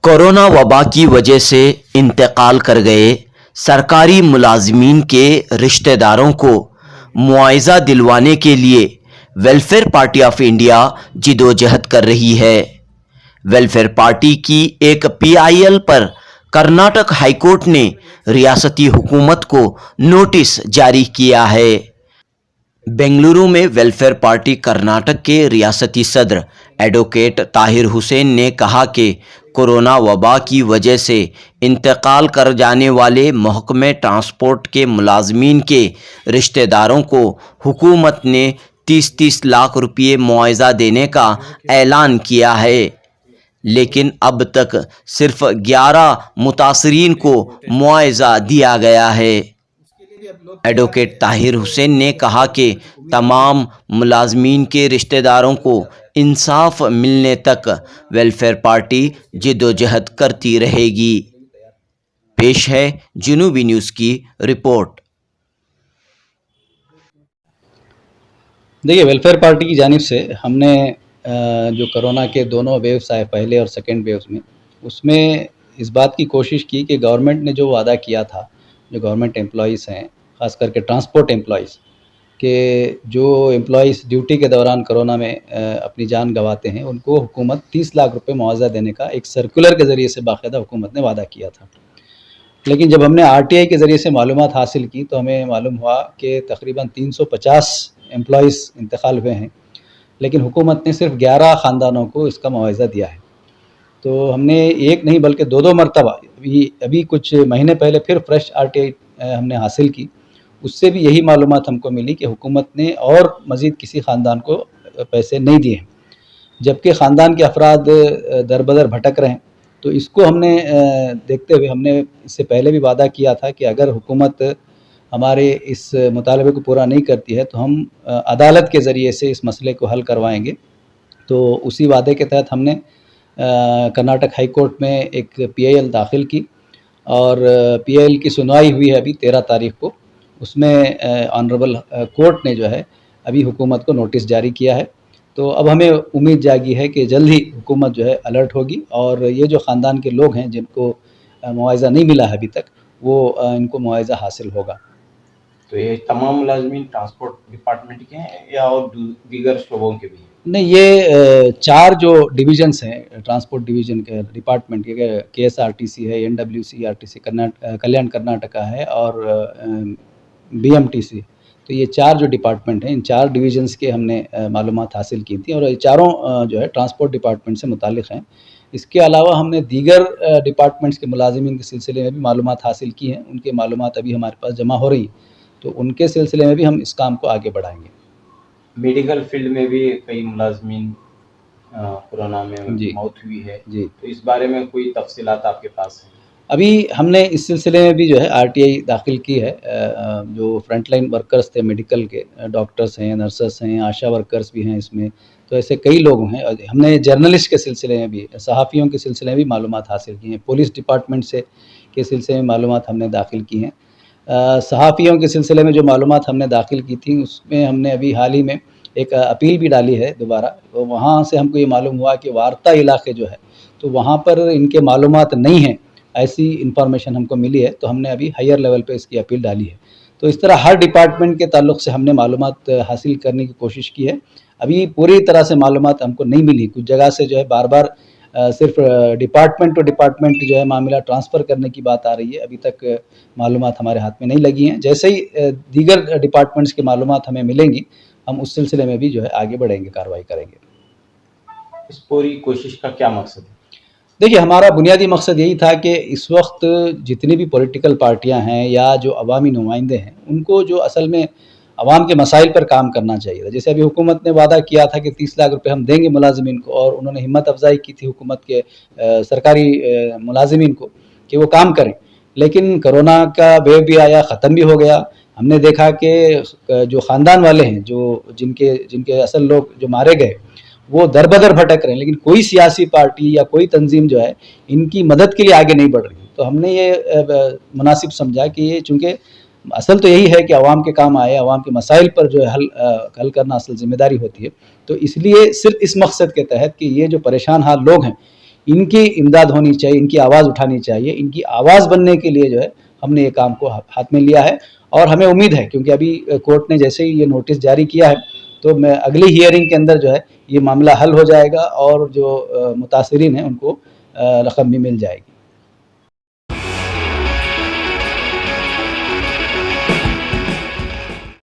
Corona वबा की वजह से इंतकाल कर गए सरकारी मुलाजमीन के रिश्तेदारों को मुआवजा दिलवाने के लिए वेलफेयर पार्टी ऑफ इंडिया जिदोजहद कर रही है। वेलफेयर पार्टी की एक पीआईएल पर कर्नाटक हाईकोर्ट ने रियासती हुकूमत को नोटिस जारी किया है। बेंगलुरु में वेलफेयर पार्टी कर्नाटक के रियासती सदर एडवोकेट ताहिर हुसैन ने कहा कि कोरोना वबा की वजह से इंतकाल कर जाने वाले महकमे ट्रांसपोर्ट के मुलाजमीन के रिश्तेदारों को हुकूमत ने 30-30 लाख रुपये मुआवजा देने का ऐलान किया है, लेकिन अब तक सिर्फ 11 मुतासरीन को मुआवजा दिया गया है। एडवोकेट ताहिर हुसैन ने कहा कि तमाम मुलाजमीन के रिश्तेदारों को इंसाफ मिलने तक वेलफेयर पार्टी जिदोजहद करती रहेगी। पेश है जनूबी न्यूज़ की रिपोर्ट। देखिए, वेलफेयर पार्टी की जानिब से हमने जो कोरोना के दोनों वेव्स आए, पहले और सेकेंड वेव्स में, उसमें इस बात की कोशिश की कि गवर्नमेंट ने जो वादा किया था, जो गवर्नमेंट एम्प्लॉइज़ हैं, ख़ास करके ट्रांसपोर्ट एम्प्लॉइज़ के जो एम्प्लॉइज़ ड्यूटी के दौरान कोरोना में अपनी जान गंवाते हैं, उनको हुकूमत 30 लाख रुपए मुआवजा देने का एक सर्कुलर के ज़रिए से बाकायदा हुकूमत ने वादा किया था। लेकिन जब हमने आरटीआई के ज़रिए से मालूमात हासिल की तो हमें मालूम हुआ कि तकरीबन 350 एम्प्लॉइज़ इंतकाल हुए हैं, लेकिन हुकूमत ने सिर्फ 11 ख़ानदानों को इसका मुआवजा दिया है। तो हमने एक नहीं बल्कि दो मरतबा अभी कुछ महीने पहले फिर फ्रेश आरटीआई हमने हासिल की, उससे भी यही मालूमात हमको मिली कि हुकूमत ने और मज़ीद किसी ख़ानदान को पैसे नहीं दिए हैं, जबकि ख़ानदान के अफराद दर बदर भटक रहे हैं। तो इसको हमने देखते हुए हमने इससे पहले भी वादा किया था कि अगर हुकूमत हमारे इस मुतालबे को पूरा नहीं करती है तो हम अदालत के ज़रिए से इस मसले को हल करवाएंगे। तो उसी वादे के तहत हमने कर्नाटक हाई कोर्ट में एक पीआईएल दाखिल की और पीआईएल की सुनवाई हुई है अभी 13 तारीख को। उसमें ऑनरेबल कोर्ट ने जो है अभी हुकूमत को नोटिस जारी किया है। तो अब हमें उम्मीद जागी है कि जल्द ही हुकूमत जो है अलर्ट होगी और ये जो ख़ानदान के लोग हैं जिनको मुआवजा नहीं मिला है अभी तक, वो इनको मुआवजा हासिल होगा। तो ये तमाम मुलाजमीन ट्रांसपोर्ट डिपार्टमेंट के हैं या और दीगर शोबों के भी हैं? नहीं, ये 4 जो डिवीजन्स हैं ट्रांसपोर्ट डिवीज़न के डिपार्टमेंट के, केएसआरटीसी है, एनडब्ल्यूसी कल्याण कर्नाटका है और बीएमटीसी। तो ये 4 जो डिपार्टमेंट हैं, इन 4 डिवीजन्स के हमने मालूमात हासिल की थी और ये चारों जो है ट्रांसपोर्ट डिपार्टमेंट से मुताल्लिक़ हैं। इसके अलावा हमने दीगर डिपार्टमेंट्स के मुलाजिमीन के सिलसिले में भी मालूमात हासिल की हैं, उनके मालूमात अभी हमारे पास जमा हो रही, तो उनके सिलसिले में भी हम इस काम को आगे बढ़ाएंगे। मेडिकल फील्ड में भी कई मुलाजमीन कोरोना में मौत हुई है जी, तो इस बारे में कोई तफसीलात आपके पास हैं? अभी हमने इस सिलसिले में भी जो है आरटीआई दाखिल की है। जो फ्रंटलाइन वर्कर्स थे मेडिकल के, डॉक्टर्स हैं, नर्सेस हैं, आशा वर्कर्स भी हैं इसमें, तो ऐसे कई लोग हैं। हमने जर्नलिस्ट के सिलसिले में भी, सहाफ़ियों के सिलसिले में भी मालूमात हासिल की हैं, पुलिस डिपार्टमेंट से के सिलसिले में मालूमात हमने दाखिल की हैं। सहाफ़ियों के सिलसिले में जो मालूमात हमने दाखिल की थी उसमें हमने अभी हाल ही में एक अपील भी डाली है दोबारा। तो वहाँ से हमको ये मालूम हुआ कि वार्ता इलाके जो है तो वहाँ पर इनके मालूमात नहीं हैं, ऐसी इन्फॉर्मेशन हमको मिली है। तो हमने अभी हायर लेवल पे इसकी अपील डाली है। तो इस तरह हर डिपार्टमेंट के ताल्लुक़ से हमने मालूमात हासिल करने की कोशिश की है। अभी पूरी तरह से मालूमात हमको नहीं मिली, कुछ जगह से जो है बार बार सिर्फ डिपार्टमेंट टू डिपार्टमेंट जो है मामला ट्रांसफ़र करने की बात आ रही है। अभी तक मालूमात हमारे हाथ में नहीं लगी हैं। जैसे ही दीगर डिपार्टमेंट्स की मालूमात हमें मिलेंगी, हम उस सिलसिले में भी जो है आगे बढ़ेंगे, कार्रवाई करेंगे। इस पूरी कोशिश का क्या मकसद है? देखिए, हमारा बुनियादी मकसद यही था कि इस वक्त जितनी भी पॉलिटिकल पार्टियां हैं या जो अवामी नुमाइंदे हैं, उनको जो असल में अवाम के मसाइल पर काम करना चाहिए था। जैसे अभी हुकूमत ने वादा किया था कि 30 लाख रुपए हम देंगे मुलाजिमीन को, और उन्होंने हिम्मत अफजाई की थी हुकूमत के सरकारी मुलाजिमीन को कि वो काम करें। लेकिन कोरोना का वेव भी आया, ख़त्म भी हो गया। हमने देखा कि जो ख़ानदान वाले हैं, जो जिनके असल लोग जो मारे गए, वो दर बदर भटक रहे हैं, लेकिन कोई सियासी पार्टी या कोई तंजीम जो है इनकी मदद के लिए आगे नहीं बढ़ रही। तो हमने ये मुनासिब समझा कि ये चूँकि असल तो यही है कि आवाम के काम आए, आवाम के मसाइल पर जो है हल करना असल जिम्मेदारी होती है। तो इसलिए सिर्फ इस मकसद के तहत कि ये जो परेशान हाल लोग हैं ان کی امداد ہونی چاہیے, ان کی آواز اٹھانی چاہیے. ان کی آواز بننے کے لیے جو ہے ہم نے یہ کام کو ہاتھ میں لیا ہے, اور ہمیں امید ہے کیونکہ ابھی کورٹ نے جیسے ہی یہ نوٹس جاری کیا ہے تو میں اگلی ہیئرنگ کے اندر جو ہے یہ معاملہ حل ہو جائے گا, اور جو متاثرین ہیں ان کو رقم بھی مل جائے گی.